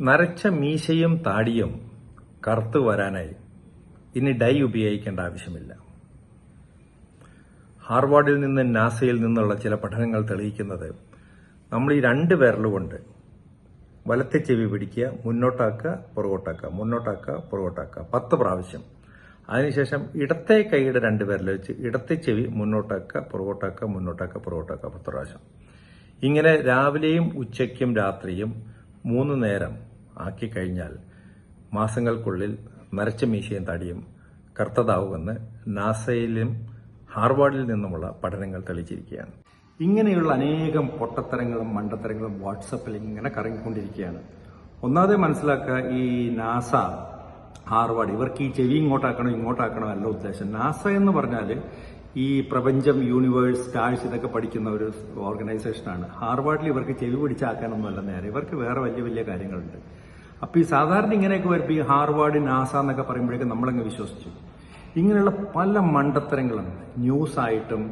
നരച്ച മീശയും താടിയും കറുത്തു വരാനായി ഇനി ഡൈ ഉപയോഗിക്കേണ്ട ആവശ്യമില്ല. ഹാർവാർഡിൽ നിന്ന് നാസയിൽ നിന്നുള്ള ചില പഠനങ്ങൾ തെളിയിക്കുന്നത് നമ്മൾ ഈ 2 വിരലുകൊണ്ട് വലത്തെ ചെവി പിടിക്കുക, മുന്നോട്ടാക്കുക, പുറകോട്ടാക്കുക, മുന്നോട്ടാക്കുക, പുറകോട്ടാക്കുക 10 പ്രാവശ്യം. അതിനുശേഷം ഇടത്തെ കൈയുടെ 2 വിരൽ വെച്ച് ഇടത്തെ ചെവി മുന്നോട്ടാക്കുക, പുറകോട്ടാക്കുക, മുന്നോട്ടാക്കുക, പുറകോട്ടാക്കുക 10 പ്രാവശ്യം. ഇങ്ങനെ രാവിലെയും ഉച്ചയ്ക്കും രാത്രിയും 3 നേരം ആക്കി കഴിഞ്ഞാൽ മാസങ്ങൾക്കുള്ളിൽ നരച്ച മീശയും താടിയും കറുത്തതാവുമെന്ന് നാസയിലും ഹാർവാർഡിൽ നിന്നുമുള്ള പഠനങ്ങൾ തെളിയിച്ചിരിക്കുകയാണ്. ഇങ്ങനെയുള്ള അനേകം പൊട്ടത്തരങ്ങളും മണ്ടത്തരങ്ങളും വാട്സപ്പിൽ ഇങ്ങനെ കറങ്ങിക്കൊണ്ടിരിക്കുകയാണ്. ഒന്നാമത് മനസ്സിലാക്കുക, ഈ നാസ, ഹാർവാർഡ് ഇവർക്ക് ഈ ചെവി ഇങ്ങോട്ടാക്കണോ അല്ല ഉദ്ദേശം. നാസ എന്ന് പറഞ്ഞാൽ ഈ പ്രപഞ്ചം, യൂണിവേഴ്സ്, സ്റ്റാർസ് ഇതൊക്കെ പഠിക്കുന്ന ഒരു ഓർഗനൈസേഷനാണ്. ഹാർവാർഡിൽ ഇവർക്ക് ചെവി പിടിച്ചാക്കാനൊന്നുമല്ല നേരെ, ഇവർക്ക് വേറെ വലിയ വലിയ കാര്യങ്ങളുണ്ട്. അപ്പൊ ഈ സാധാരണ ഇങ്ങനെയൊക്കെ വരുമ്പോൾ ഈ ഹാർവാർഡ്, നാസ എന്നൊക്കെ പറയുമ്പോഴേക്കും നമ്മളങ്ങ് വിശ്വസിച്ചു. ഇങ്ങനെയുള്ള പല മണ്ടത്തരങ്ങളും ന്യൂസായിട്ടും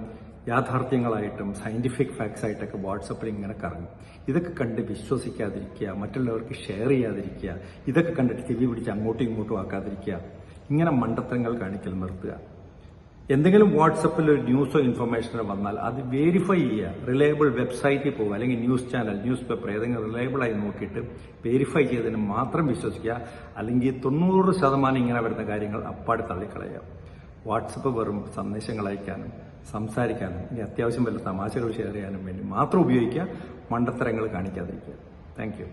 യാഥാർത്ഥ്യങ്ങളായിട്ടും സയന്റിഫിക് ഫാക്ട്സ് ആയിട്ടൊക്കെ വാട്സപ്പിൽ ഇങ്ങനെ കറങ്ങും. ഇതൊക്കെ കണ്ട് വിശ്വസിക്കാതിരിക്കുക, മറ്റുള്ളവർക്ക് ഷെയർ ചെയ്യാതിരിക്കുക, ഇതൊക്കെ കണ്ടിട്ട് ചെവി പിടിച്ച് അങ്ങോട്ടും ഇങ്ങോട്ടും ആക്കാതിരിക്കുക. ഇങ്ങനെ മണ്ടത്തരങ്ങൾ കാണിക്കൽ നിർത്തുക. എന്തെങ്കിലും വാട്സപ്പിൽ ഒരു ന്യൂസോ ഇൻഫർമേഷനോ വന്നാൽ അത് വെരിഫൈ ചെയ്യുക. റിലയബിൾ വെബ്സൈറ്റിൽ പോകുക, അല്ലെങ്കിൽ ന്യൂസ് ചാനൽ, ന്യൂസ് പേപ്പർ ഏതെങ്കിലും റിലയബിൾ ആയി നോക്കിയിട്ട് വെരിഫൈ ചെയ്തതിന് മാത്രം വിശ്വസിക്കുക. അല്ലെങ്കിൽ 90% ഇങ്ങനെ വരുന്ന കാര്യങ്ങൾ അപ്പാടെ തള്ളിക്കളയുക. വാട്സപ്പ് വെറും സന്ദേശങ്ങൾ അയക്കാനും സംസാരിക്കാനും ഇനി അത്യാവശ്യം വല്ല തമാശകൾ ഷെയർ ചെയ്യാനും വേണ്ടി മാത്രം ഉപയോഗിക്കുക. മണ്ടത്തരങ്ങൾ കാണിക്കാതിരിക്കുക. Thank U.